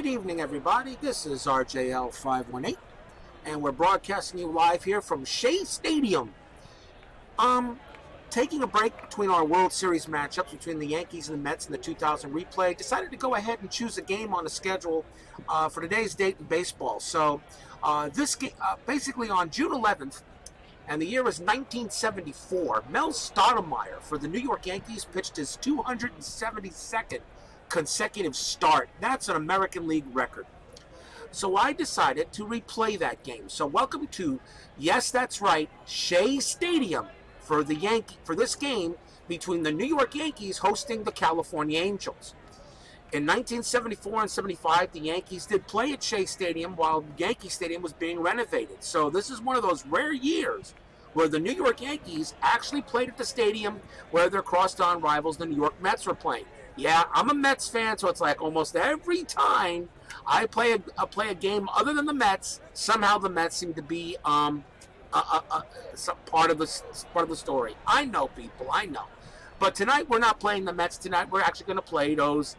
Good evening, everybody. This is RJL 518, and we're broadcasting you live here from Shea Stadium. Taking a break between our World Series matchups between the Yankees and the Mets in the 2000 replay, decided to go ahead and choose a game on the schedule for today's date in baseball. So this game, basically on June 11th, and the year is 1974, Mel Stottlemyre for the New York Yankees pitched his 272nd consecutive start. That's an American League record. So I decided to replay that game. So welcome to, yes, that's right, Shea Stadium for this game between the New York Yankees hosting the California Angels. In 1974 and 75, the Yankees did play at Shea Stadium while Yankee Stadium was being renovated. So this is one of those rare years where the New York Yankees actually played at the stadium where their crosstown rivals, the New York Mets, were playing. Yeah, I'm a Mets fan, so it's like almost every time I play a game other than the Mets, somehow the Mets seem to be part of the story. I know, people, I know. But tonight we're not playing the Mets. Tonight we're actually going to play those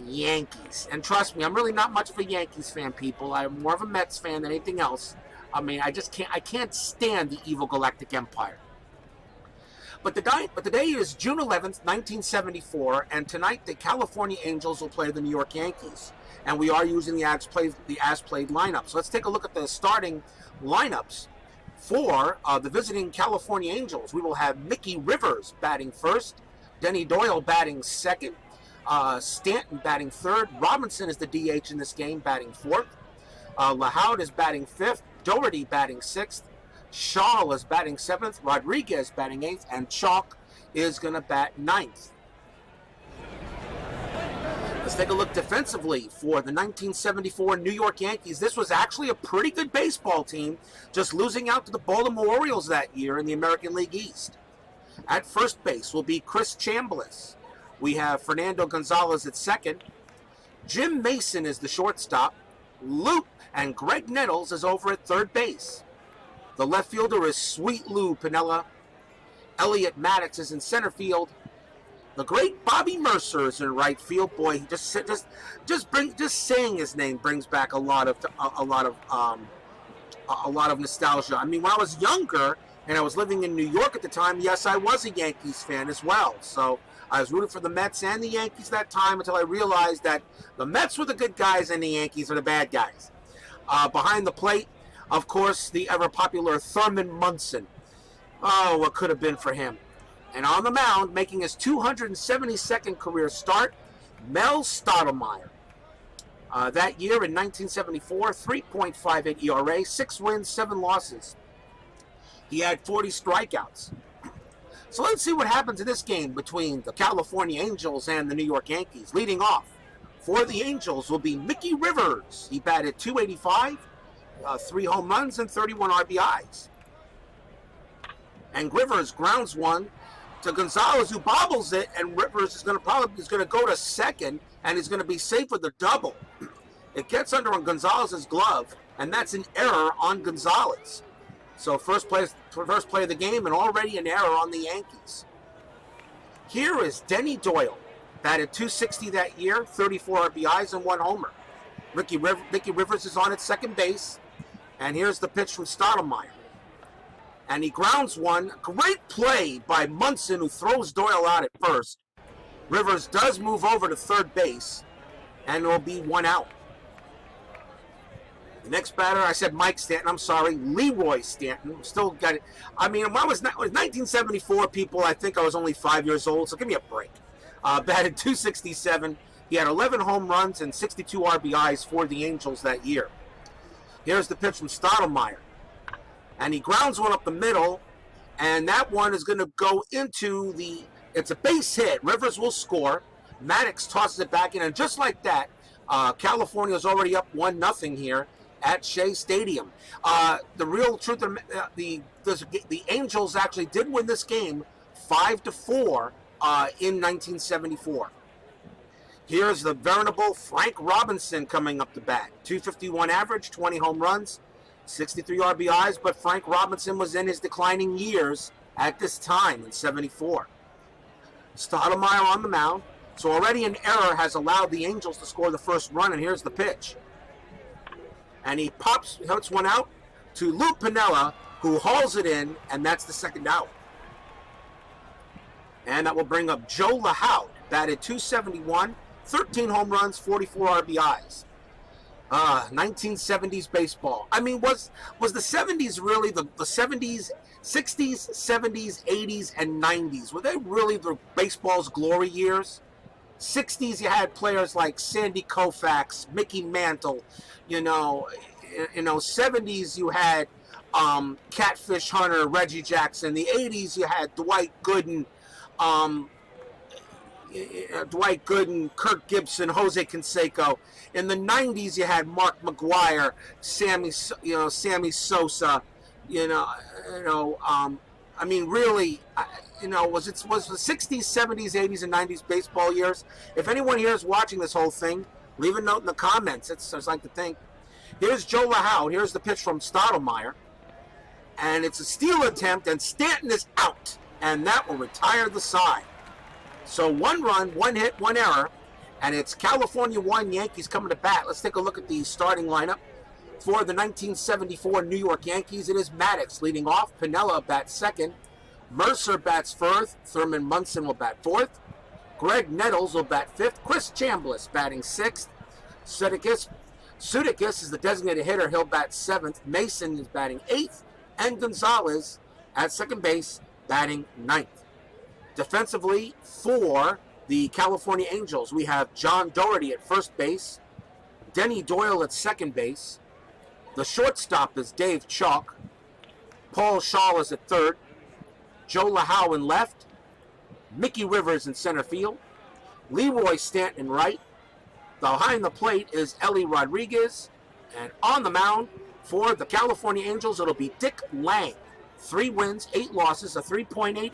Yankees. And trust me, I'm really not much of a Yankees fan, people. I'm more of a Mets fan than anything else. I mean, I can't stand the evil Galactic Empire. But the day is June 11th, 1974, and tonight the California Angels will play the New York Yankees. And we are using the as-played lineup. So let's take a look at the starting lineups for the visiting California Angels. We will have Mickey Rivers batting first, Denny Doyle batting second, Stanton batting third, Robinson is the DH in this game, batting fourth, LaHoud is batting fifth, Doherty batting sixth, Shaw is batting seventh, Rodriguez batting eighth, and Chalk is going to bat ninth. Let's take a look defensively for the 1974 New York Yankees. This was actually a pretty good baseball team, just losing out to the Baltimore Orioles that year in the American League East. At first base will be Chris Chambliss. We have Fernando Gonzalez at second. Jim Mason is the shortstop. Luke and Greg Nettles is over at third base. The left fielder is Sweet Lou Piniella. Elliot Maddox is in center field. The great Bobby Mercer is in right field. Boy, just saying his name brings back a lot of nostalgia. I mean, when I was younger and I was living in New York at the time, yes, I was a Yankees fan as well. So I was rooting for the Mets and the Yankees that time until I realized that the Mets were the good guys and the Yankees were the bad guys. Behind the plate, of course, the ever-popular Thurman Munson. Oh, what could have been for him. And on the mound, making his 272nd career start, Mel Stottlemyre. That year in 1974, 3.58 ERA, 6 wins, 7 losses. He had 40 strikeouts. So let's see what happens in this game between the California Angels and the New York Yankees. Leading off for the Angels will be Mickey Rivers. He batted .285. 3 home runs and 31 RBIs. And Rivers grounds one to Gonzalez, who bobbles it, and Rivers is going to go to second, and he's going to be safe with a double. It gets under on Gonzalez's glove, and that's an error on Gonzalez. So first play of the game, and already an error on the Yankees. Here is Denny Doyle, batted .260 that year, 34 RBIs and 1 homer. Mickey Rivers is on at second base. And here's the pitch from Stottlemyre. And he grounds one. Great play by Munson, who throws Doyle out at first. Rivers does move over to third base, and there will be 1 out. The next batter, I said Mike Stanton. I'm sorry, Leroy Stanton. Still got it. I mean, when it was 1974, people, I think I was only 5 years old, so give me a break. Batted .267. He had 11 home runs and 62 RBIs for the Angels that year. Here's the pitch from Stottlemyre. And he grounds one up the middle, and that one is going to go into it's a base hit. Rivers will score. Maddox tosses it back in, and just like that, California is already up 1-0 here at Shea Stadium. The real truth, the Angels actually did win this game 5-4 in 1974. Here's the veritable Frank Robinson coming up to bat. .251 average, 20 home runs, 63 RBIs, but Frank Robinson was in his declining years at this time in 74. Stottlemyre on the mound. So already an error has allowed the Angels to score the first run, and here's the pitch. And he hits one out to Lou Piniella, who hauls it in, and that's the second out. And that will bring up Joe LaHout, batted .271, 13 home runs, 44 RBIs. 1970s baseball. I mean, was the 70s really the 70s, 60s, 70s, 80s, and 90s? Were they really the baseball's glory years? 60s, you had players like Sandy Koufax, Mickey Mantle. 70s, you had Catfish Hunter, Reggie Jackson. The 80s, you had Dwight Gooden, Kirk Gibson, Jose Canseco. In the 90s, you had Mark McGwire, Sammy Sosa. I mean, really, was the 60s, 70s, 80s, and 90s baseball years? If anyone here is watching this whole thing, leave a note in the comments. I'd like to think. Here's Joe LaHout. Here's the pitch from Stottlemyre. And it's a steal attempt, and Stanton is out. And that will retire the side. So 1 run, 1 hit, 1 error. And it's California 1, Yankees coming to bat. Let's take a look at the starting lineup. For the 1974 New York Yankees, it is Maddox leading off. Piniella bats second. Mercer bats first. Thurman Munson will bat fourth. Greg Nettles will bat fifth. Chris Chambliss batting sixth. Sudeikis is the designated hitter. He'll bat seventh. Mason is batting eighth. And Gonzalez at second base batting ninth. Defensively, for the California Angels, we have John Doherty at first base. Denny Doyle at second base. The shortstop is Dave Chalk. Paul Shaw is at third. Joe LaHout in left. Mickey Rivers in center field. Leroy Stanton in right. Behind the plate is Ellie Rodriguez. And on the mound for the California Angels, it'll be Dick Lang. 3 wins, 8 losses, a 3.8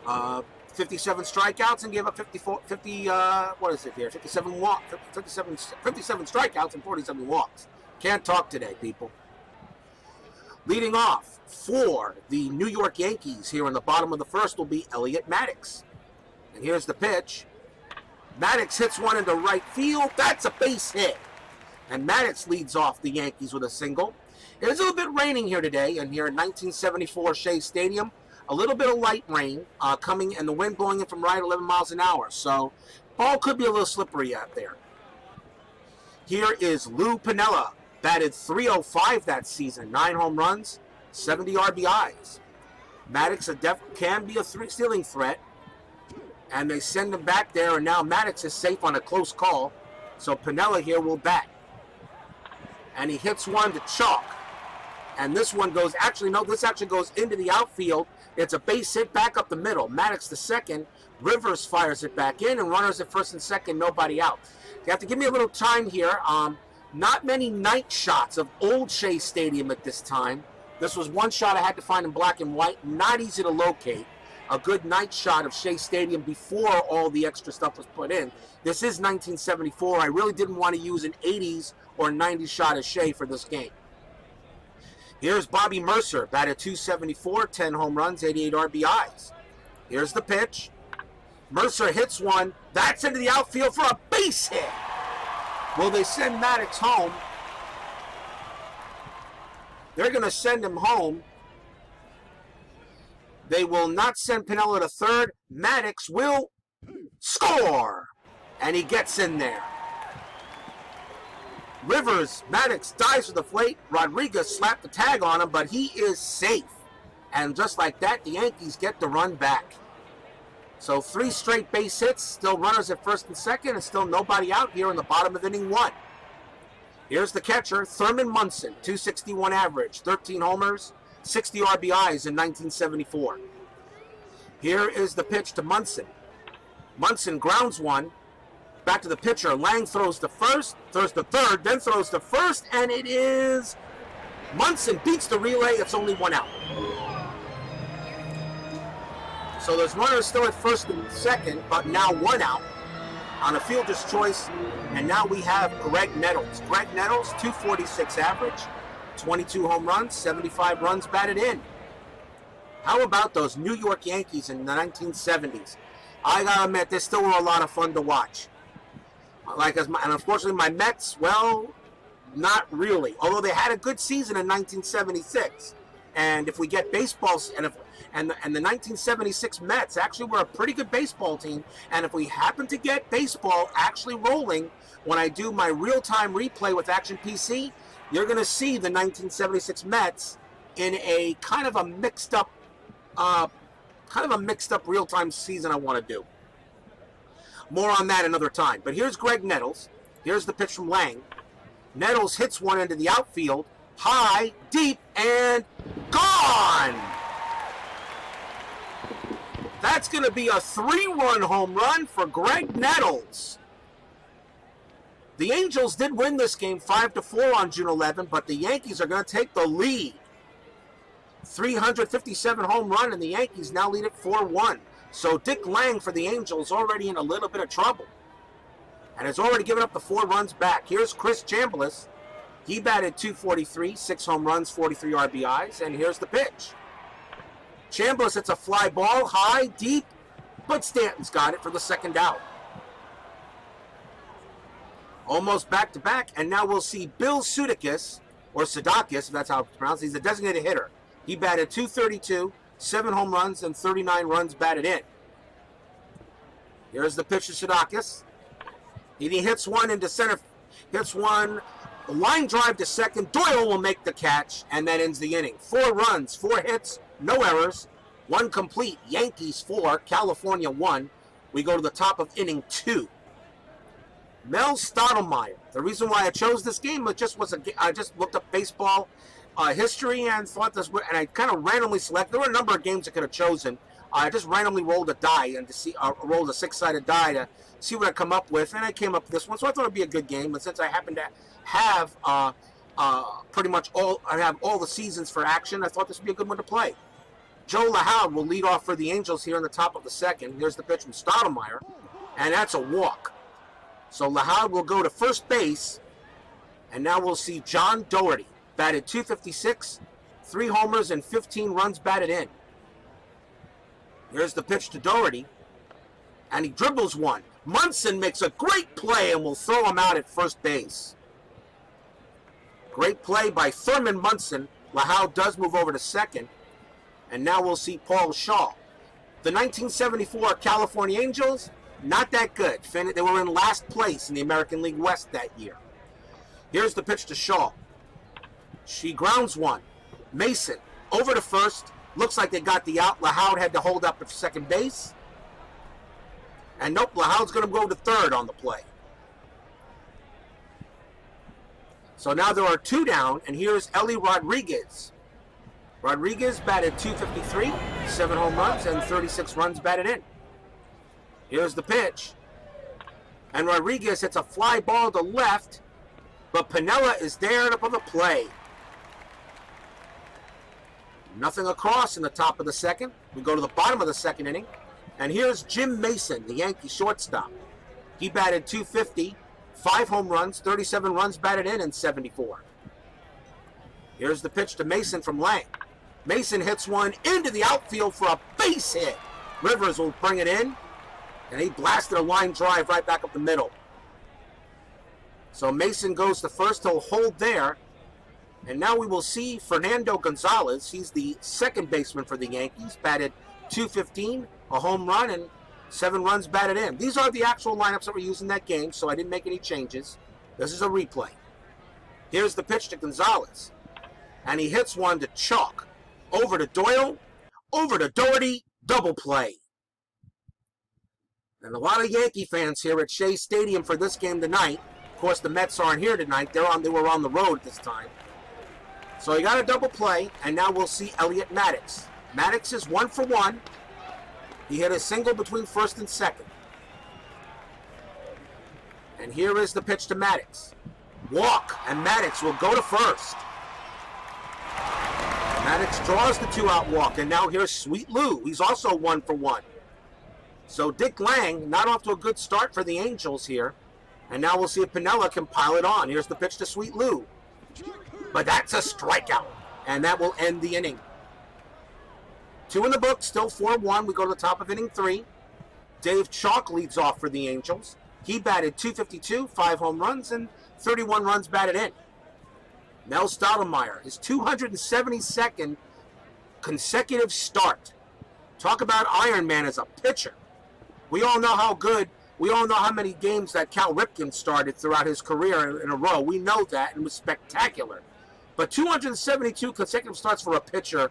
ERA. 57 strikeouts and gave up 57 strikeouts and 47 walks. Can't talk today, people. Leading off for the New York Yankees here in the bottom of the first will be Elliot Maddox. And here's the pitch. Maddox hits one into right field. That's a base hit. And Maddox leads off the Yankees with a single. It is a little bit raining here today, and here in 1974 Shea Stadium. A little bit of light rain coming, and the wind blowing in from right 11 miles an hour. So, ball could be a little slippery out there. Here is Lou Piniella, batted .305 that season, 9 home runs, 70 RBIs. Maddox can be a stealing threat, and they send him back there, and now Maddox is safe on a close call. So Piniella here will bat, and he hits one to Chalk. And this one goes, this actually goes into the outfield. It's a base hit back up the middle. Maddox the second. Rivers fires it back in, and runners at first and second, nobody out. You have to give me a little time here. Not many night shots of old Shea Stadium at this time. This was one shot I had to find in black and white. Not easy to locate. A good night shot of Shea Stadium before all the extra stuff was put in. This is 1974. I really didn't want to use an 80s or 90s shot of Shea for this game. Here's Bobby Mercer, batted .274, 10 home runs, 88 RBIs. Here's the pitch. Mercer hits one. That's into the outfield for a base hit. Will they send Maddox home? They're going to send him home. They will not send Piniella to third. Maddox will score. And he gets in there. Maddox dives with the plate. Rodriguez slapped the tag on him, but he is safe. And just like that, the Yankees get the run back. So 3 straight base hits, still runners at first and second, and still nobody out here in the bottom of inning 1. Here's the catcher, Thurman Munson, .261 average, 13 homers, 60 RBIs in 1974. Here is the pitch to Munson. Munson grounds one. Back to the pitcher. Lang throws to first, throws to third, then throws to first, and it is Munson beats the relay. It's only 1 out. So there's runners still at first and second, but now 1 out on a fielder's choice. And now we have Greg Nettles. Greg Nettles, .246 average, 22 home runs, 75 runs batted in. How about those New York Yankees in the 1970s? I gotta admit, they still were a lot of fun to watch. And unfortunately, my Mets, well, not really. Although they had a good season in 1976, and if we get baseballs, and the 1976 Mets actually were a pretty good baseball team, and if we happen to get baseball actually rolling, when I do my real-time replay with Action PC, you're going to see the 1976 Mets in a kind of a mixed up real-time season I want to do. More on that another time. But here's Greg Nettles. Here's the pitch from Lang. Nettles hits one into the outfield, high, deep, and gone! That's going to be a 3-run home run for Greg Nettles. The Angels did win this game 5-4 on June 11, but the Yankees are going to take the lead. 357 home run, and the Yankees now lead it 4-1. So Dick Lang for the Angels already in a little bit of trouble, and has already given up the 4 runs back. Here's Chris Chambliss. He batted .243, 6 home runs, 43 RBIs, and here's the pitch. Chambliss hits a fly ball, high, deep, but Stanton's got it for the second out. Almost back-to-back, and now we'll see Bill Sudakis, or Sudakis, if that's how it's pronounced. He's a designated hitter. He batted .232, 7 home runs, and 39 runs batted in. Here's the pitch to Sudakis. He hits one into center, a line drive to second. Doyle will make the catch, and that ends the inning. 4 runs, 4 hits, no errors, 1 complete. Yankees 4, California 1. We go to the top of inning 2. Mel Stottlemyre. The reason why I chose this game I just looked up baseball history and thought this, and I kind of randomly selected. There were a number of games I could have chosen. I just randomly rolled a die and rolled a 6-sided die to see what I come up with, and I came up with this one. So I thought it'd be a good game. But since I happen to have pretty much all the seasons for action, I thought this would be a good one to play. Joe LaHoud will lead off for the Angels here in the top of the second. Here's the pitch from Stottlemyre, and that's a walk. So LaHoud will go to first base, and now we'll see John Doherty, batted .256, 3 homers, and 15 runs batted in. Here's the pitch to Doherty, and he dribbles one. Munson makes a great play and will throw him out at first base. Great play by Thurman Munson. LaHoud does move over to second, and now we'll see Paul Shaw. The 1974 California Angels, not that good. They were in last place in the American League West that year. Here's the pitch to Shaw. She grounds one. Mason over to first. Looks like they got the out. LaHoud had to hold up at second base. And nope, LaHoud's going to go to third on the play. So now there are 2 down, and here's Ellie Rodriguez. Rodriguez batted .253, 7 home runs, and 36 runs batted in. Here's the pitch. And Rodriguez hits a fly ball to left, but Piniella is there to put the play. Nothing across in the top of the second. We go to the bottom of the second inning. And here's Jim Mason, the Yankee shortstop. He batted .250, 5 home runs, 37 runs batted in, and 74. Here's the pitch to Mason from Lang. Mason hits one into the outfield for a base hit. Rivers will bring it in, and he blasted a line drive right back up the middle. So Mason goes to first. He'll hold there. And now we will see Fernando Gonzalez. He's the second baseman for the Yankees. Batted .215, a home run, and 7 runs batted in. These are the actual lineups that were used in that game, so I didn't make any changes. This is a replay. Here's the pitch to Gonzalez. And he hits one to Chalk. Over to Doyle. Over to Doherty. Double play. And a lot of Yankee fans here at Shea Stadium for this game tonight. Of course, the Mets aren't here tonight. They were on the road this time. So he got a double play, and now we'll see Elliot Maddox. Maddox is 1 for 1. He hit a single between first and second. And here is the pitch to Maddox. Walk, and Maddox will go to first. Maddox draws the 2-out walk, and now here's Sweet Lou. He's also 1 for 1. So Dick Lang, not off to a good start for the Angels here. And now we'll see if Piniella can pile it on. Here's the pitch to Sweet Lou. But that's a strikeout, and that will end the inning. 2 in the book, still 4-1. We go to the top of inning 3. Dave Chalk leads off for the Angels. He batted .252, 5 home runs, and 31 runs batted in. Mel Stottlemyre, his 272nd consecutive start. Talk about Iron Man as a pitcher. We all know how good, we all know how many games that Cal Ripken started throughout his career in a row. We know that, and it was spectacular. But 272 consecutive starts for a pitcher,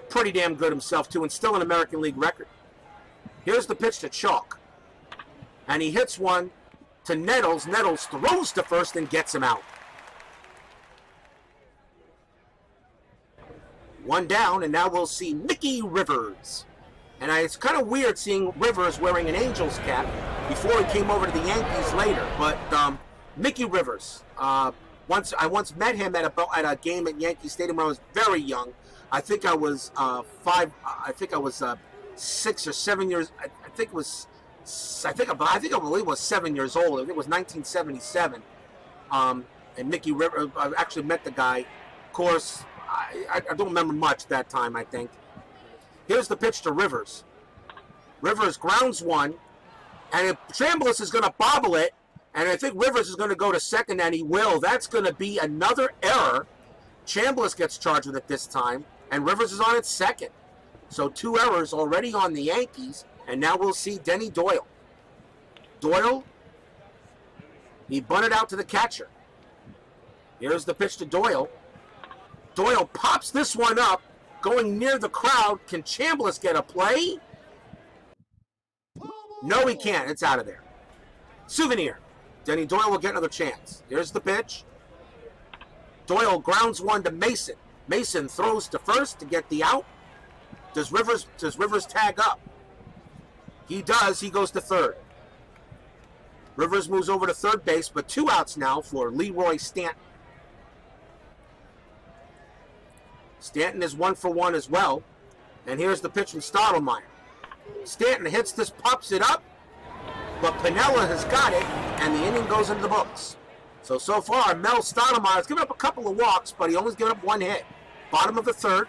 pretty damn good himself, too, and still an American League record. Here's the pitch to Chalk. And he hits one to Nettles. Nettles throws to first and gets him out. One down, and now we'll see Mickey Rivers. And it's kind of weird seeing Rivers wearing an Angels cap before he came over to the Yankees later. But Mickey Rivers, I once met him at a game at Yankee Stadium when I was very young. I think I was 6 or 7 years. I believe it was 7 years old. I think it was 1977. And Mickey Rivers, I actually met the guy. Of course, I don't remember much that time, I think. Here's the pitch to Rivers. Rivers grounds one, and if Chambliss is going to bobble it, and I think Rivers is going to go to second, and he will. That's going to be another error. Chambliss gets charged with it this time, and Rivers is on its second. So 2 errors already on the Yankees, and now we'll see Denny Doyle. Doyle, he bunted out to the catcher. Here's the pitch to Doyle. Doyle pops this one up, going near the crowd. Can Chambliss get a play? No, he can't. It's out of there. Souvenir. Denny Doyle will get another chance. Here's the pitch. Doyle grounds one to Mason. Mason throws to first to get the out. Does Rivers tag up? He does. He goes to third. Rivers moves over to third base, but 2 outs now for Leroy Stanton. Stanton is 1 for 1 as well. And here's the pitch from Stottlemyre. Stanton hits this, pops it up, but Piniella has got it, and the inning goes into the books. So far, Mel Stottlemyre has given up a couple of walks, but he only's given up 1 hit. Bottom of the third,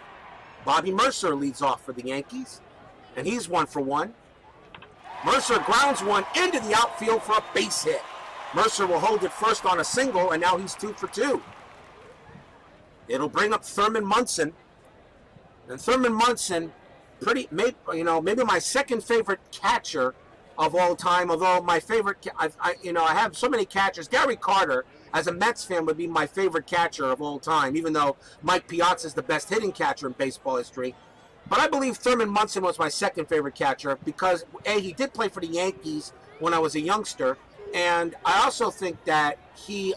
Bobby Mercer leads off for the Yankees, and he's 1 for 1. Mercer grounds one into the outfield for a base hit. Mercer will hold it first on a single, and now he's 2 for 2. It'll bring up Thurman Munson. And Thurman Munson, maybe my second favorite catcher of all time. Although my favorite, I have so many catchers. Gary Carter, as a Mets fan, would be my favorite catcher of all time. Even though Mike Piazza is the best hitting catcher in baseball history, but I believe Thurman Munson was my second favorite catcher because he did play for the Yankees when I was a youngster, and I also think that he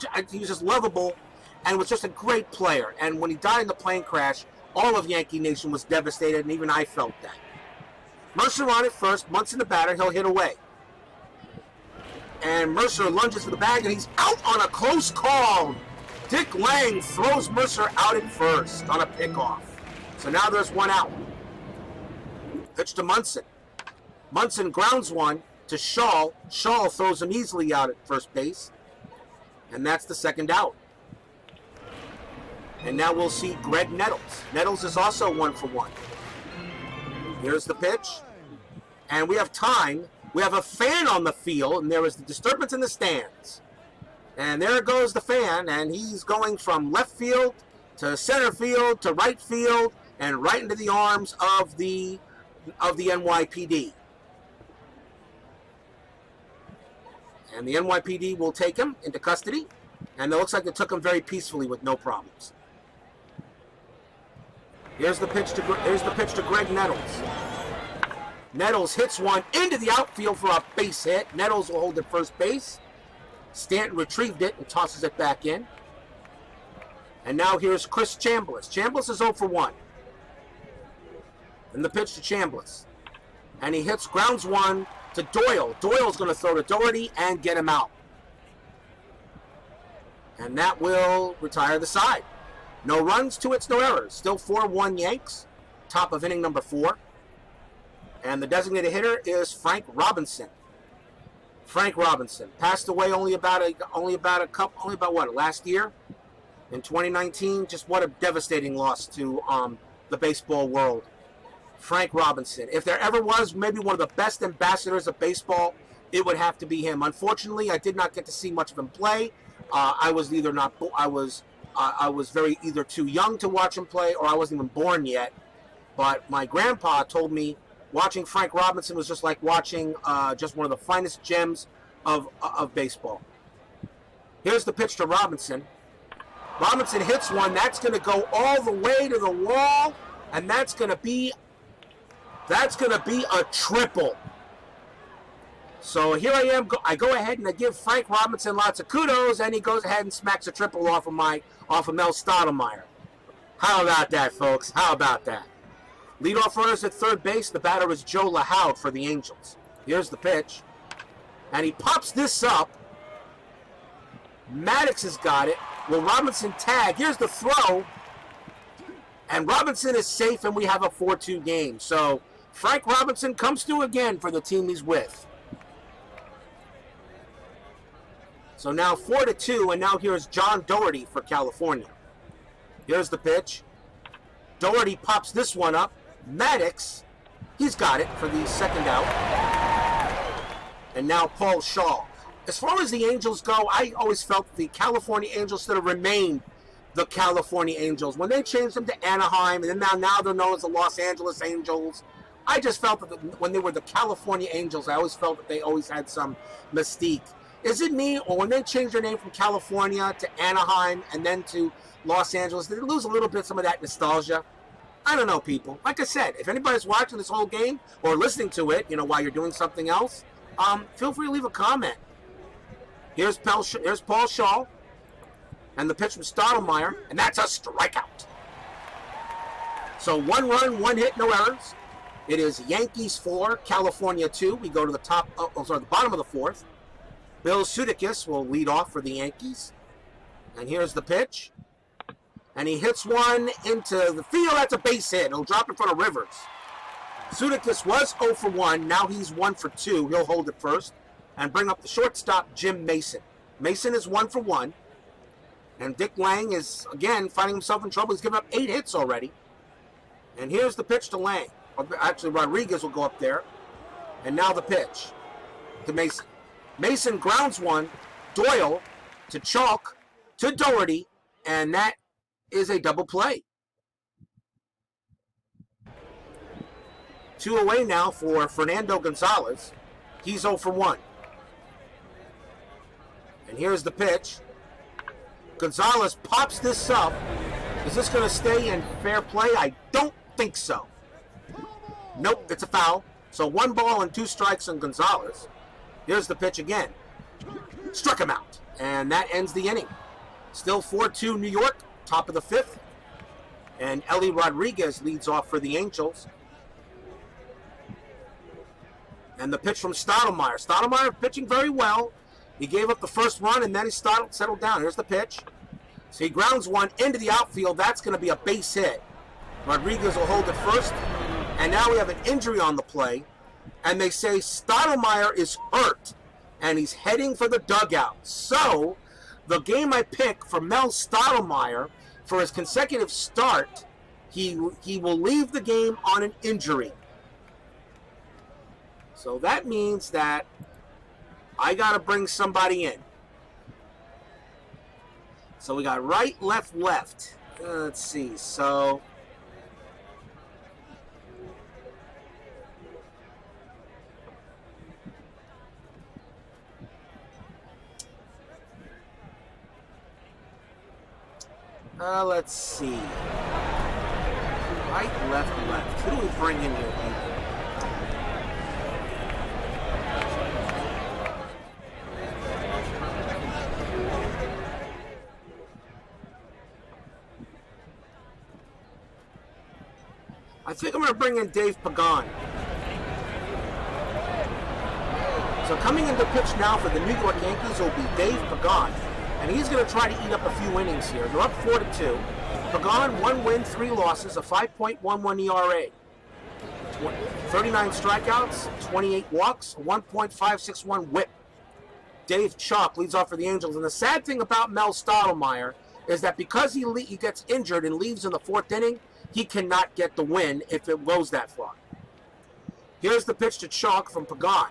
was just lovable. And was just a great player. And when he died in the plane crash, all of Yankee Nation was devastated, and even I felt that. Mercer on it first. Munson the batter. He'll hit away. And Mercer lunges for the bag, and he's out on a close call. Dick Lang throws Mercer out at first on a pickoff. So now there's 1 out. Pitch to Munson. Munson grounds one to Shaw. Shaw throws him easily out at first base. And that's the 2nd out. And now we'll see Greg Nettles. Nettles is also 1 for 1. Here's the pitch. And we have time. We have a fan on the field, and there is the disturbance in the stands. And there goes the fan, and he's going from left field to center field to right field and right into the arms of the NYPD. And the NYPD will take him into custody, and it looks like they took him very peacefully with no problems. Here's the pitch to Greg Nettles. Nettles hits one into the outfield for a base hit. Nettles will hold at first base. Stanton retrieved it and tosses it back in. And now here's Chris Chambliss. Chambliss is 0 for 1. And the pitch to Chambliss. And he grounds one to Doyle. Doyle's going to throw to Doherty and get him out. And that will retire the side. No runs, 2 hits, no errors. Still 4-1 Yanks. Top of inning number 4. And the designated hitter is Frank Robinson. Frank Robinson passed away only about last year in 2019. Just what a devastating loss to the baseball world. Frank Robinson. If there ever was maybe one of the best ambassadors of baseball, it would have to be him. Unfortunately, I did not get to see much of him play. I was very either too young to watch him play, or I wasn't even born yet. But my grandpa told me watching Frank Robinson was just like watching just one of the finest gems of baseball. Here's the pitch to Robinson. Robinson hits one. That's going to go all the way to the wall, and that's going to be a triple. So here I am. I go ahead and I give Frank Robinson lots of kudos, and he goes ahead and smacks a triple off of Mel Stottlemyre. How about that, folks? How about that? Leadoff runners at third base. The batter is Joe LaHoud for the Angels. Here's the pitch, and he pops this up. Maddox has got it. Will Robinson tag? Here's the throw, and Robinson is safe, and we have a 4-2 game. So Frank Robinson comes through again for the team he's with. So now 4-2, and now here's John Doherty for California. Here's the pitch. Doherty pops this one up. Maddox, he's got it for the second out. And now Paul Shaw. As far as the Angels go, I always felt the California Angels should have remained the California Angels. When they changed them to Anaheim, and then now they're known as the Los Angeles Angels, I just felt that when they were the California Angels, I always felt that they always had some mystique. Is it me, or when they changed their name from California to Anaheim and then to Los Angeles, did they lose a little bit some of that nostalgia? I don't know, people. Like I said, if anybody's watching this whole game or listening to it, while you're doing something else, feel free to leave a comment. Here's Paul Shaw, and the pitch from Stottlemyre, and that's a strikeout. So 1 run, 1 hit, no errors. It is Yankees 4, California 2. We go to the bottom of the fourth. Bill Sudakis will lead off for the Yankees. And here's the pitch. And he hits one into the field. That's a base hit. He'll drop in front of Rivers. Sudakis was 0 for 1. Now he's 1 for 2. He'll hold it first and bring up the shortstop, Jim Mason. Mason is 1 for 1. And Dick Lang is, again, finding himself in trouble. He's given up 8 hits already. And here's the pitch to Lang. Actually, Rodriguez will go up there. And now the pitch to Mason. Mason grounds one. Doyle to Chalk to Doherty. And that is a double play. 2 away now for Fernando Gonzalez. He's 0 for 1. And here's the pitch. Gonzalez pops this up. Is this going to stay in fair play? I don't think so. Nope, it's a foul. So 1 ball and 2 strikes on Gonzalez. Here's the pitch again. Struck him out. And that ends the inning. Still 4-2 New York, top of the 5th. And Ellie Rodriguez leads off for the Angels. And the pitch from Stottlemyre. Stottlemyre pitching very well. He gave up the first run, and then he settled down. Here's the pitch. So he grounds one into the outfield. That's going to be a base hit. Rodriguez will hold it first. And now we have an injury on the play. And they say Stottlemyre is hurt, and he's heading for the dugout. So the game I pick for Mel Stottlemyre for his consecutive start, he will leave the game on an injury. So that means that I got to bring somebody in. So we got right, left, left. Let's see. So let's see. Right, left, left. Who do we bring in here, people? I think I'm going to bring in Dave Pagan. So coming into pitch now for the New York Yankees will be Dave Pagan. And he's going to try to eat up a few innings here. They're up 4-2. Pagan, 1 win, 3 losses, a 5.11 ERA. 39 strikeouts, 28 walks, 1.561 whip. Dave Chalk leads off for the Angels. And the sad thing about Mel Stottlemyre is that because he gets injured and leaves in the 4th inning, he cannot get the win if it goes that far. Here's the pitch to Chalk from Pagan.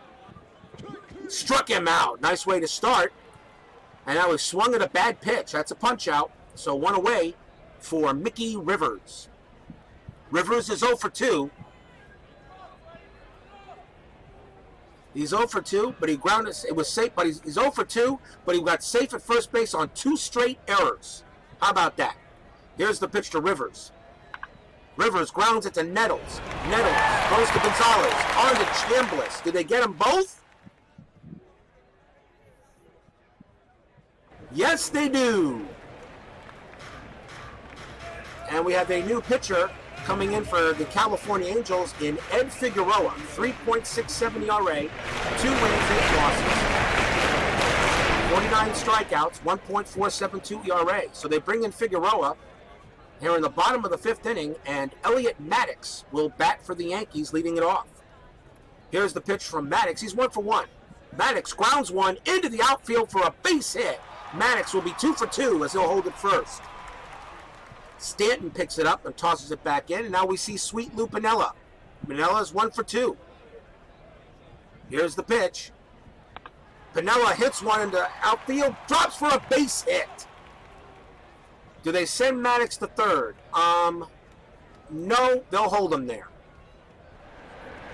Struck him out. Nice way to start. And now he swung at a bad pitch. That's a punch out. So one away for Mickey Rivers. Rivers is 0 for 2. He's 0 for 2, but he grounded. It was safe, but he's 0 for 2, but he got safe at first base on 2 straight errors. How about that? Here's the pitch to Rivers. Rivers grounds it to Nettles. Nettles goes to Gonzalez. On to Chambliss. Did they get them both? Yes, they do. And we have a new pitcher coming in for the California Angels in Ed Figueroa. 3.67 ERA, 2 wins, 8 losses, 49 strikeouts, 1.472 ERA. So they bring in Figueroa here in the bottom of the 5th inning, and Elliot Maddox will bat for the Yankees, leading it off. Here's the pitch from Maddox. He's 1 for 1. Maddox grounds one into the outfield for a base hit. Maddox will be 2 for 2 as he'll hold it first. Stanton picks it up and tosses it back in, and now we see Sweet Lou Piniella. Piniella's 1 for 2. Here's the pitch. Piniella hits one into outfield, drops for a base hit. Do they send Maddox to third? No, they'll hold him there.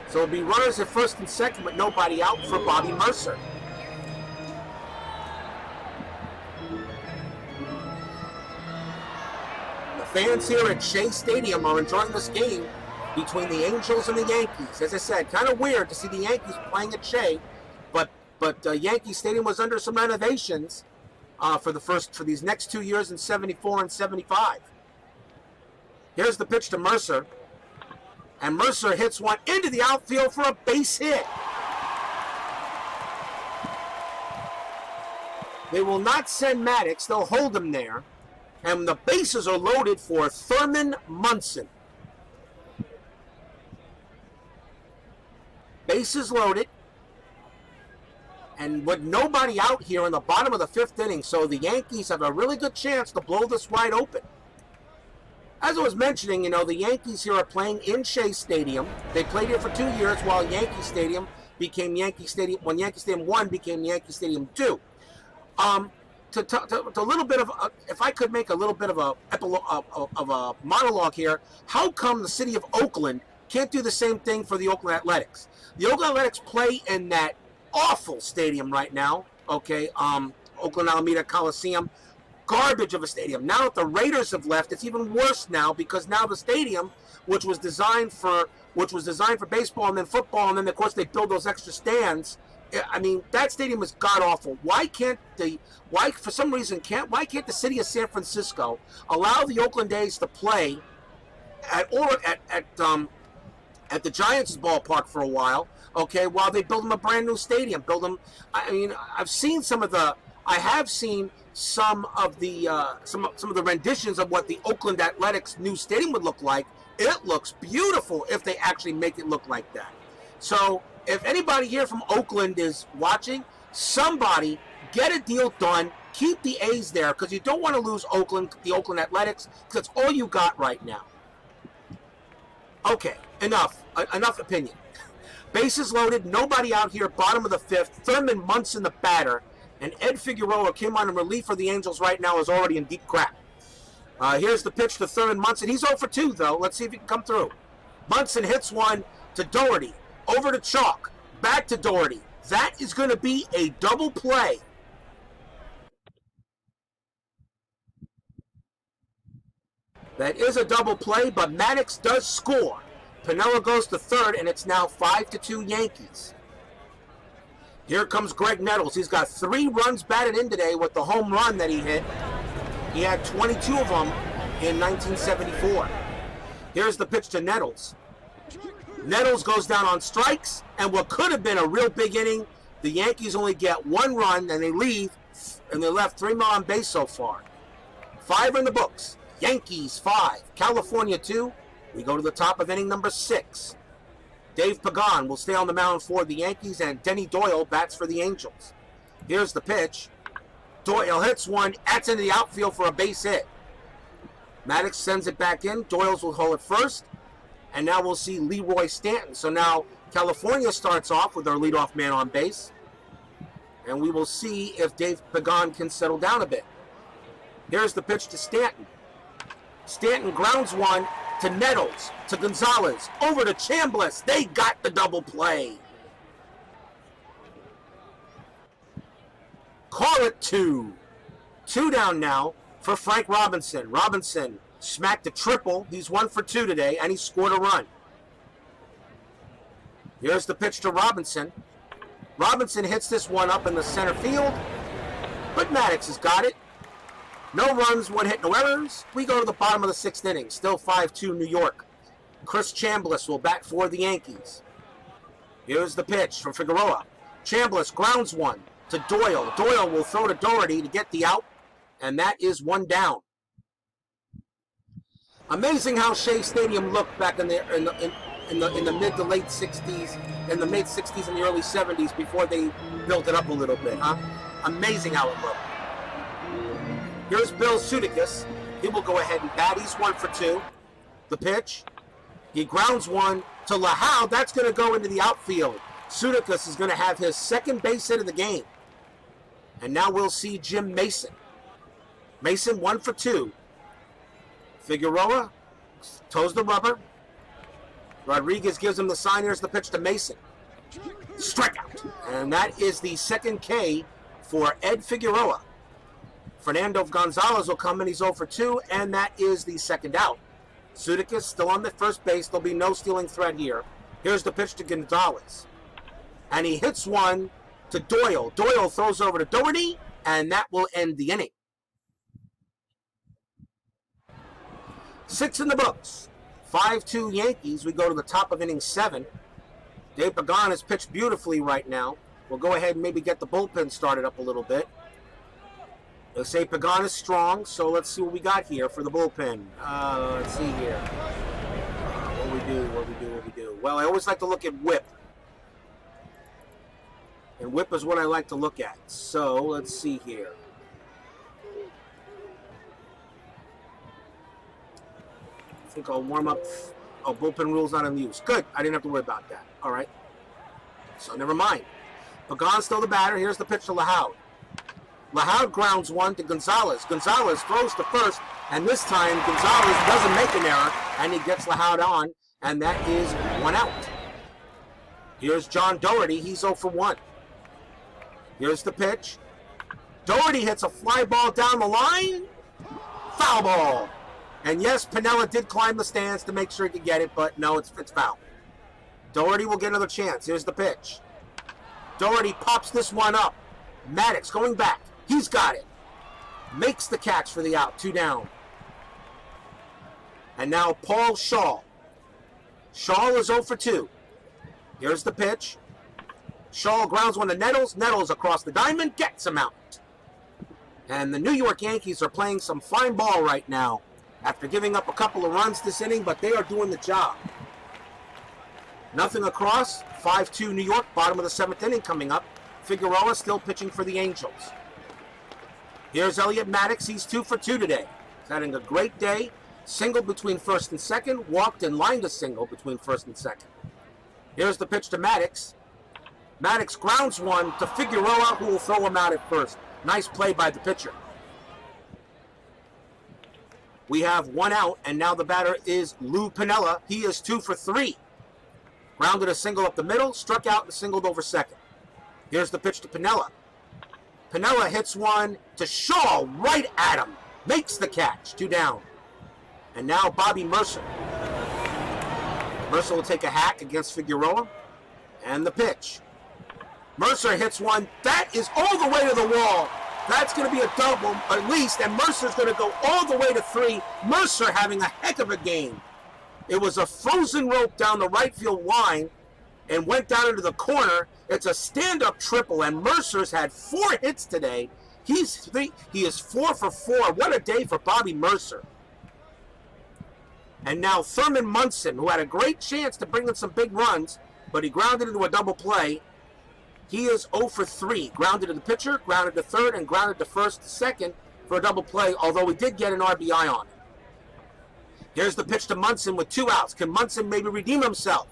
So it'll be runners at first and second, but nobody out for Bobby Mercer. Fans here at Shea Stadium are enjoying this game between the Angels and the Yankees. As I said, kind of weird to see the Yankees playing at Shea, but Yankee Stadium was under some renovations for these next 2 years in 74 and 75. Here's the pitch to Mercer, and Mercer hits one into the outfield for a base hit. They will not send Maddox; they'll hold him there. And the bases are loaded for Thurman Munson. Bases loaded. And with nobody out here in the bottom of the 5th inning, so the Yankees have a really good chance to blow this wide open. As I was mentioning, the Yankees here are playing in Shea Stadium. They played here for 2 years while Yankee Stadium became Yankee Stadium, when Yankee Stadium 1 became Yankee Stadium 2. To a little bit of, if I could make a little bit of a monologue here, how come the city of Oakland can't do the same thing for the Oakland Athletics? The Oakland Athletics play in that awful stadium right now, okay, Oakland Alameda Coliseum, garbage of a stadium. Now that the Raiders have left, it's even worse now, because now the stadium, which was designed for baseball and then football, and then of course they build those extra stands. I mean, that stadium is god-awful. Why can't the city of San Francisco allow the Oakland A's to play at the Giants' ballpark for a while, okay, while they build them a brand new stadium? I have seen some of the renditions of what the Oakland Athletics new stadium would look like. It looks beautiful if they actually make it look like that. So if anybody here from Oakland is watching, somebody get a deal done. Keep the A's there, because you don't want to lose the Oakland Athletics, because that's all you got right now. Okay, enough opinion. Bases loaded, nobody out here, bottom of the 5th. Thurman Munson the batter, and Ed Figueroa came on in relief for the Angels right now, is already in deep crap. Here's the pitch to Thurman Munson. He's 0 for 2, though. Let's see if he can come through. Munson hits one to Doherty. Over to Chalk, back to Doherty. That is going to be a double play. That is a double play, but Maddox does score. Piniella goes to third, and it's now 5-2 Yankees. Here comes Greg Nettles. He's got 3 runs batted in today with the home run that he hit. He had 22 of them in 1974. Here's the pitch to Nettles. Nettles goes down on strikes, and what could have been a real big inning, the Yankees only get 1 run, and they leave, and they left 3 men on base so far. 5 in the books. Yankees 5, California 2. We go to the top of inning number 6. Dave Pagan will stay on the mound for the Yankees, and Denny Doyle bats for the Angels. Here's the pitch. Doyle hits one, that's into the outfield for a base hit. Maddox sends it back in. Doyles will hold it first. And now we'll see Leroy Stanton. So now California starts off with their leadoff man on base. And we will see if Dave Pagan can settle down a bit. Here's the pitch to Stanton. Stanton grounds one to Nettles, to Gonzalez, over to Chambliss. They got the double play. Call it 2. 2 down now for Frank Robinson. Robinson smacked a triple. He's 1 for 2 today, and he scored a run. Here's the pitch to Robinson. Robinson hits this one up in the center field, but Maddox has got it. No runs, 1 hit, no errors. We go to the bottom of the 6th inning. Still 5-2 New York. Chris Chambliss will bat for the Yankees. Here's the pitch from Figueroa. Chambliss grounds one to Doyle. Doyle will throw to Doherty to get the out, and that is 1 down. Amazing how Shea Stadium looked back in the mid to late 60s, in the mid 60s and the early 70s before they built it up a little bit, huh? Amazing how it looked. Here's Bill Sudakis. He will go ahead and bat. He's 1 for 2. The pitch. He grounds one to Lahau. That's going to go into the outfield. Sudakis is going to have his 2nd base hit of the game. And now we'll see Jim Mason. Mason 1 for 2. Figueroa toes the rubber. Rodriguez gives him the sign. Here's the pitch to Mason. Strikeout. And that is the 2nd K for Ed Figueroa. Fernando Gonzalez will come in. He's 0 for 2, and that is the 2nd out. Sudakis still on the first base. There'll be no stealing threat here. Here's the pitch to Gonzalez. And he hits one to Doyle. Doyle throws over to Doherty, and that will end the inning. 6 in the books. 5-2 Yankees. We go to the top of inning 7. Dave Pagan has pitched beautifully right now. We'll go ahead and maybe get the bullpen started up a little bit. They say Pagan is strong, so let's see what we got here for the bullpen. Let's see here. What we do. Well, I always like to look at whip. And whip is what I like to look at. So, let's see here. I think I'll warm up. Oh, bullpen rule's not in use. Good. I didn't have to worry about that. All right. So, never mind. Pagan's still the batter. Here's the pitch to Lahau. Lahau grounds one to Gonzalez. Gonzalez throws to first, and this time Gonzalez doesn't make an error, and he gets Lahau on, and that is 1 out. Here's John Doherty. He's 0 for 1. Here's the pitch. Doherty hits a fly ball down the line. Foul ball. And yes, Piniella did climb the stands to make sure he could get it, but no, it's foul. Doherty will get another chance. Here's the pitch. Doherty pops this one up. Maddox going back. He's got it. Makes the catch for the out. 2 down. And now Paul Shaw. Shaw is 0 for 2. Here's the pitch. Shaw grounds one to Nettles. Nettles across the diamond. Gets him out. And the New York Yankees are playing some fine ball right now after giving up a couple of runs this inning, but they are doing the job. Nothing across. 5-2 New York. Bottom of the 7th inning coming up. Figueroa still pitching for the Angels. Here's Elliot Maddox. He's 2 for 2 today. He's having a great day. Singled between first and second. Walked and lined a single between first and second. Here's the pitch to Maddox. Maddox grounds one to Figueroa, who will throw him out at first. Nice play by the pitcher. We have 1 out, and now the batter is Lou Piniella. He is 2 for 3. Grounded a single up the middle, struck out and singled over second. Here's the pitch to Piniella. Piniella hits one to Shaw, right at him. Makes the catch. 2 down. And now Bobby Mercer. Mercer will take a hack against Figueroa. And the pitch. Mercer hits one. That is all the way to the wall. That's going to be a double, at least. And Mercer's going to go all the way to 3. Mercer having a heck of a game. It was a frozen rope down the right field line and went down into the corner. It's a stand-up triple, and Mercer's had 4 hits today. He is 4 for 4. What a day for Bobby Mercer. And now Thurman Munson, who had a great chance to bring in some big runs, but he grounded into a double play. He is 0 for 3. Grounded to the pitcher, grounded to third, and grounded to first, second for a double play, although he did get an RBI on it. Here's the pitch to Munson with 2 outs. Can Munson maybe redeem himself?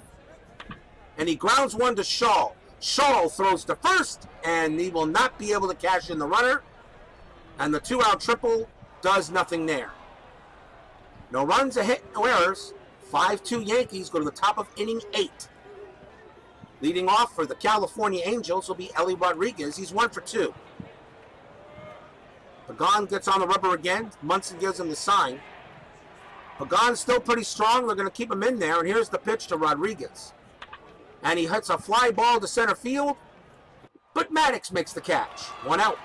And he grounds one to Shaw. Shaw throws to first, and he will not be able to cash in the runner. And the 2-out triple does nothing there. No runs, a hit, no errors. 5-2 Yankees go to the top of inning 8. Leading off for the California Angels will be Ellie Rodriguez. He's 1 for 2. Pagan gets on the rubber again. Munson gives him the sign. Pagan's still pretty strong. They're going to keep him in there. And here's the pitch to Rodriguez. And he hits a fly ball to center field. But Maddox makes the catch. 1 out.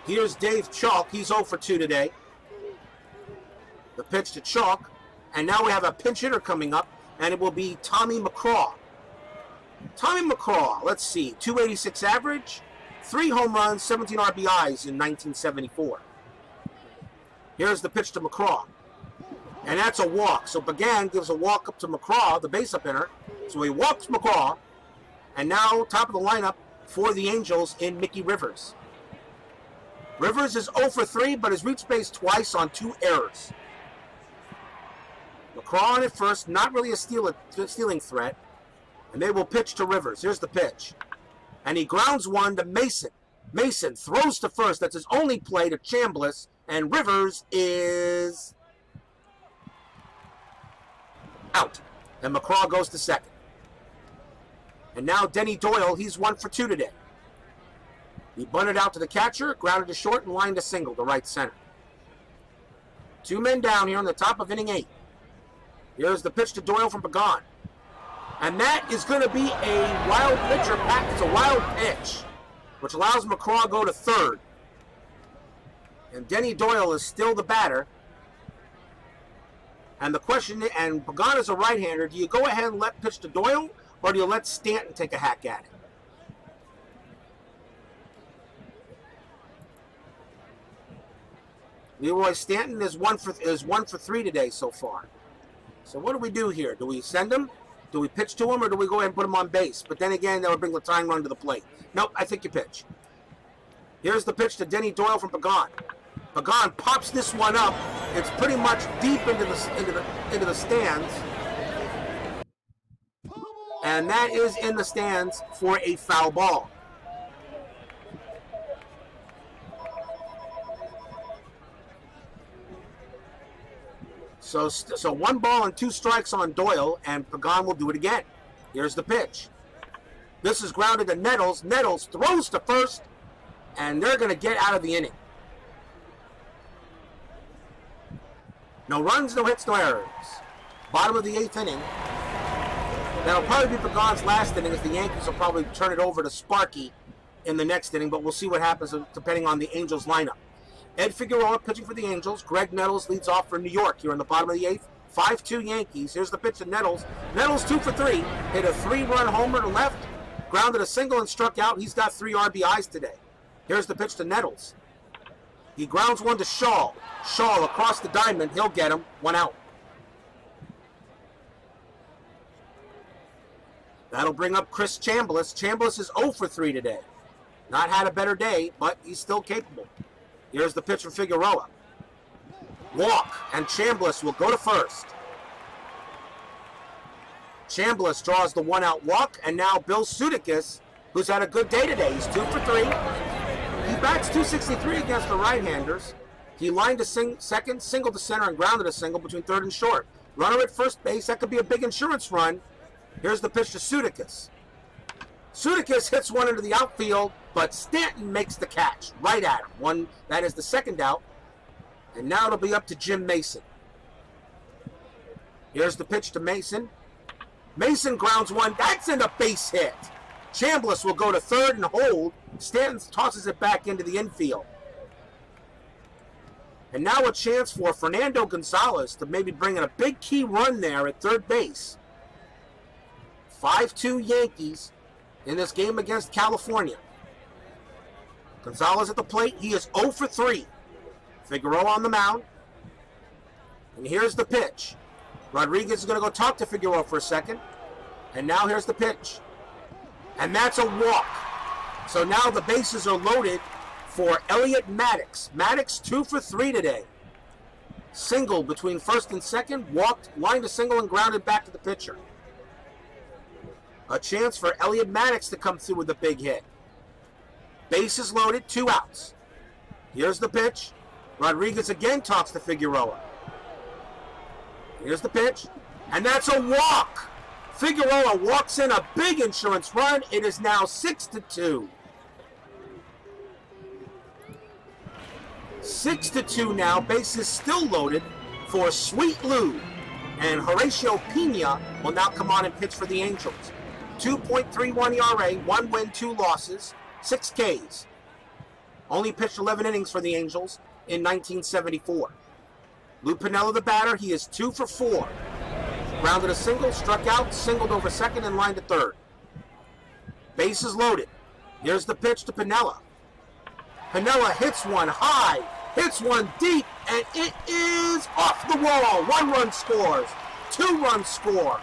Here's Dave Chalk. He's 0 for 2 today. The pitch to Chalk. And now we have a pinch hitter coming up. And it will be Tommy McCraw. Tommy McCraw, let's see. 286 average. 3 home runs, 17 RBIs in 1974. Here's the pitch to McCraw. And that's a walk. So Pagan gives a walk up to McCraw, the base-up hitter. So he walks McCraw. And now top of the lineup for the Angels in Mickey Rivers. Rivers is 0 for 3, but has reached base twice on 2 errors. McCraw on at first, not really a stealing threat. And they will pitch to Rivers. Here's the pitch. And he grounds one to Mason. Mason throws to first. That's his only play to Chambliss. And Rivers is out. And McCraw goes to second. And now Denny Doyle, he's 1 for 2 today. He bunted out to the catcher, grounded to short, and lined a single to right center. 2 men down here on the top of inning 8. Here's the pitch to Doyle from Pagan. And that is going to be a wild pitcher pack. It's a wild pitch, which allows McCraw to go to third. And Denny Doyle is still the batter. And the question, and Pagan is a right-hander, do you go ahead and let pitch to Doyle, or do you let Stanton take a hack at it? Leroy Stanton is 1 for 3 today so far. So what do we do here? Do we send him? Do we pitch to him, or do we go ahead and put him on base? But then again, that would bring the tying run to the plate. Nope, I think you pitch. Here's the pitch to Denny Doyle from Pagan. Pagan pops this one up. It's pretty much deep into the stands. And that is in the stands for a foul ball. So 1 ball and 2 strikes on Doyle, and Pagan will do it again. Here's the pitch. This is grounded to Nettles. Nettles throws to first, and they're going to get out of the inning. No runs, no hits, no errors. Bottom of the 8th inning. That'll probably be Pagan's last inning, as the Yankees will probably turn it over to Sparky in the next inning, but we'll see what happens depending on the Angels lineup. Ed Figueroa pitching for the Angels. Greg Nettles leads off for New York here in the bottom of the 8th. 5-2 Yankees. Here's the pitch to Nettles. Nettles 2 for 3. Hit a 3-run homer to left. Grounded a single and struck out. He's got 3 RBIs today. Here's the pitch to Nettles. He grounds one to Shaw. Shaw across the diamond. He'll get him. 1 out. That'll bring up Chris Chambliss. Chambliss is 0 for 3 today. Not had a better day, but he's still capable. Here's the pitch from Figueroa. Walk, and Chambliss will go to first. Chambliss draws the 1-out walk, and now Bill Sudakis, who's had a good day today. He's 2 for 3. He bats .263 against the right-handers. He lined a second, single to center, and grounded a single between third and short. Runner at first base. That could be a big insurance run. Here's the pitch to Sudakis. Sudakis hits one into the outfield, but Stanton makes the catch right at him. That is the 2nd out. And now it'll be up to Jim Mason. Here's the pitch to Mason. Mason grounds one. That's in a base hit. Chambliss will go to third and hold. Stanton tosses it back into the infield. And now a chance for Fernando Gonzalez to maybe bring in a big key run there at third base. 5-2 Yankees in this game against California. Gonzalez at the plate. He is 0 for 3. Figueroa on the mound. And here's the pitch. Rodriguez is going to go talk to Figueroa for a second. And now here's the pitch. And that's a walk. So now the bases are loaded for Elliot Maddox. Maddox 2 for 3 today. Single between first and second, walked, lined a single, and grounded back to the pitcher. A chance for Elliot Maddox to come through with a big hit. Bases loaded, 2 outs. Here's the pitch. Rodriguez again talks to Figueroa. Here's the pitch, and that's a walk. Figueroa walks in a big insurance run. It is now 6-2. 6-2 now. Bases still loaded for Sweet Lou. And Horacio Pena will now come on and pitch for the Angels. 2.31 ERA, 1 win, 2 losses, 6 Ks. Only pitched 11 innings for the Angels in 1974. Lou Piniella, the batter, he is 2 for 4. Grounded a single, struck out, singled over second, and lined to third. Bases loaded. Here's the pitch to Piniella. Piniella hits one high, hits one deep, and it is off the wall. 1 run scores, 2 runs score,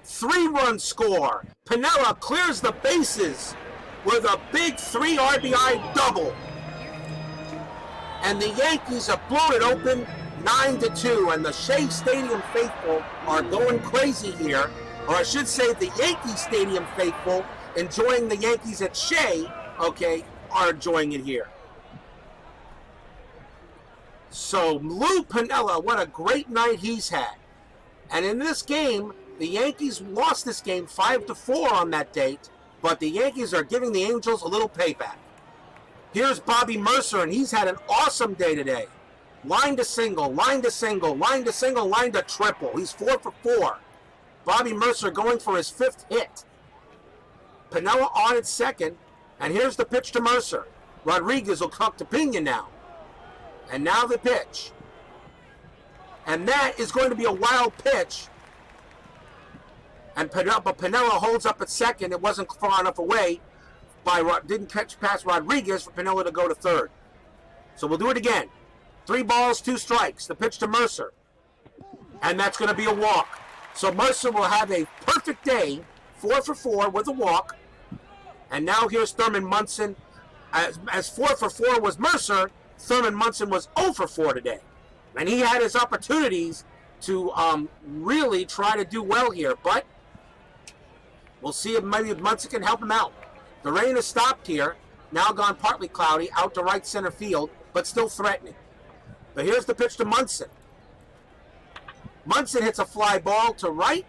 3 runs score. Piniella clears the bases with a big 3 RBI double. And the Yankees have blown it open 9-2, and the Shea Stadium faithful are going crazy here. Or I should say the Yankee Stadium faithful enjoying the Yankees at Shea, okay, are enjoying it here. So Lou Piniella, what a great night he's had. And in this game, the Yankees lost this game 5-4 on that date, but the Yankees are giving the Angels a little payback. Here's Bobby Mercer, and he's had an awesome day today. Lined a single, lined a single, lined a single, lined a triple. He's 4 for 4. Bobby Mercer going for his 5th hit. Piniella on at second, and here's the pitch to Mercer. Rodriguez will talk to Pena now. And now the pitch. And that is going to be a wild pitch. And Piniella holds up at second. It wasn't far enough away. Didn't catch past Rodriguez for Piniella to go to third. So we'll do it again. 3 balls, 2 strikes. The pitch to Mercer. And that's going to be a walk. So Mercer will have a perfect day, 4 for 4 with a walk. And now here's Thurman Munson. As 4 for 4 was Mercer, Thurman Munson was 0 for 4 today. And he had his opportunities to really try to do well here. But we'll see if maybe Munson can help him out. The rain has stopped here. Now gone partly cloudy, out to right center field, but still threatening. But here's the pitch to Munson. Munson hits a fly ball to right,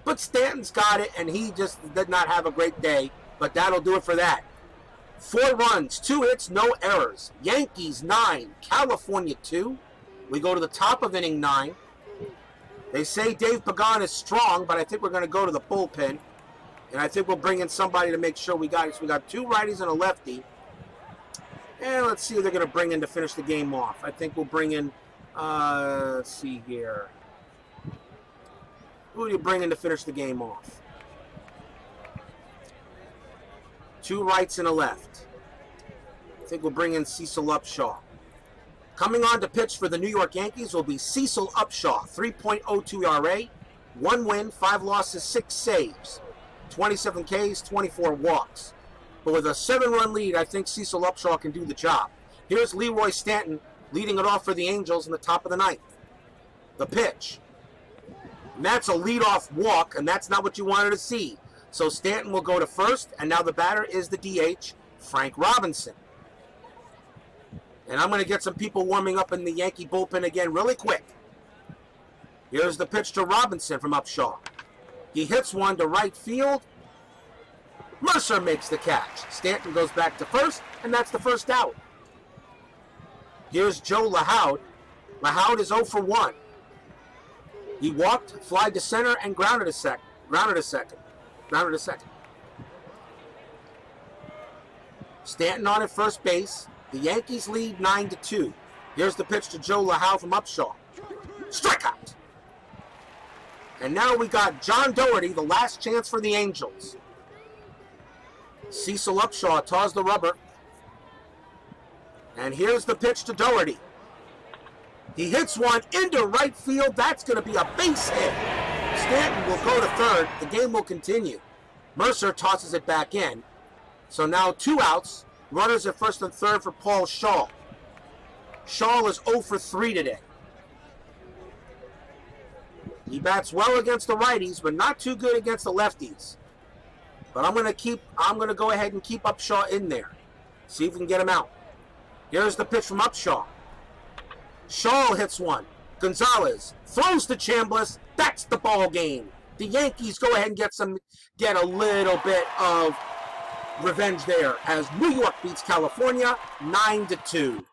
but Stanton's got it, and he just did not have a great day. But that'll do it for that. 4 runs, 2 hits, no errors. Yankees 9, California 2. We go to the top of inning 9. They say Dave Pagan is strong, but I think we're going to go to the bullpen. And I think we'll bring in somebody to make sure we got it. So we got 2 righties and a lefty. And let's see who they're going to bring in to finish the game off. I think we'll bring in, let's see here. Who do you bring in to finish the game off? 2 rights and a left. I think we'll bring in Cecil Upshaw. Coming on to pitch for the New York Yankees will be Cecil Upshaw. 3.02 ERA, 1 win, 5 losses, 6 saves. 27 Ks, 24 walks. But with a 7-run lead, I think Cecil Upshaw can do the job. Here's Leroy Stanton leading it off for the Angels in the top of the 9th. The pitch. And that's a leadoff walk, and that's not what you wanted to see. So Stanton will go to first, and now the batter is the DH, Frank Robinson. And I'm going to get some people warming up in the Yankee bullpen again really quick. Here's the pitch to Robinson from Upshaw. He hits one to right field. Mercer makes the catch. Stanton goes back to first, and that's the first out. Here's Joe LaHoud. LaHoud is 0 for 1. He walked, flied to center, and grounded a second. Stanton on at first base. The Yankees lead 9-2. Here's the pitch to Joe LaHoud from Upshaw. Strikeout. And now we got John Doherty, the last chance for the Angels. Cecil Upshaw taws the rubber. And here's the pitch to Doherty. He hits one into right field. That's going to be a base hit. Stanton will go to third. The game will continue. Mercer tosses it back in. So now 2 outs. Runners at first and third for Paul Shaw. Shaw is 0 for 3 today. He bats well against the righties, but not too good against the lefties. But I'm gonna go ahead and keep Upshaw in there. See if we can get him out. Here's the pitch from Upshaw. Shaw hits one. Gonzalez throws to Chambliss. That's the ball game. The Yankees go ahead and get a little bit of revenge there as New York beats California 9-2.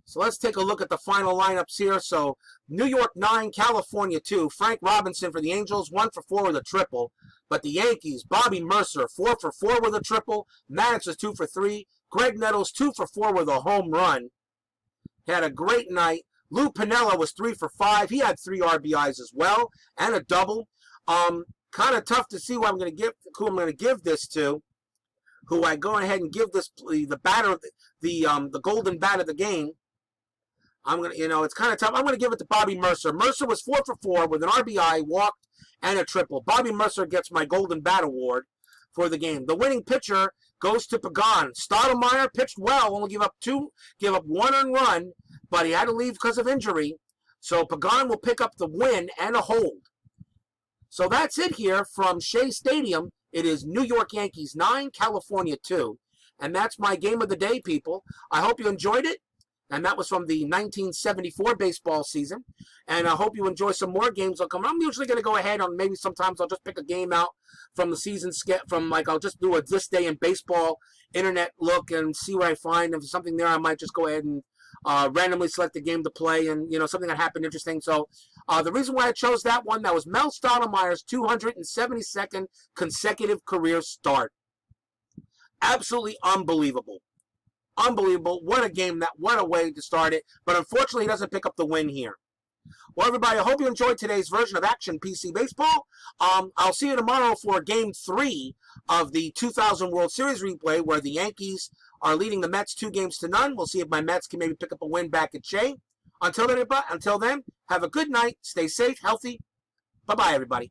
So let's take a look at the final lineups here. So New York 9, California 2. Frank Robinson for the Angels, 1 for 4 with a triple. But the Yankees, Bobby Mercer, 4 for 4 with a triple. Maddox is 2 for 3. Greg Nettles, 2 for 4 with a home run. He had a great night. Lou Piniella was 3 for 5. He had 3 RBIs as well and a double. Kind of tough to see who I'm going to give this to. Who I go ahead and give this the golden bat of the game. It's kind of tough. I'm going to give it to Bobby Mercer. Mercer was 4 for 4 with an RBI, walked, and a triple. Bobby Mercer gets my Golden Bat Award for the game. The winning pitcher goes to Pagan. Stottlemyre pitched well, only give up 1 earned run, but he had to leave because of injury. So Pagan will pick up the win and a hold. So that's it here from Shea Stadium. It is New York Yankees 9, California 2. And that's my game of the day, people. I hope you enjoyed it. And that was from the 1974 baseball season. And I hope you enjoy some more games that come. I'm usually going to go ahead on maybe sometimes I'll just pick a game out from the season I'll just do a this day in baseball internet look and see what I find. If there's something there, I might just go ahead and randomly select the game to play and, something that happened interesting. So the reason why I chose that one, that was Mel Stottlemyre's 272nd consecutive career start. Absolutely unbelievable. Unbelievable. What a game. What a way to start it. But unfortunately, he doesn't pick up the win here. Well, everybody, I hope you enjoyed today's version of Action PC Baseball. I'll see you tomorrow for Game 3 of the 2000 World Series replay where the Yankees are leading the Mets 2-0. We'll see if my Mets can maybe pick up a win back at Shea. Until then, have a good night. Stay safe, healthy. Bye-bye, everybody.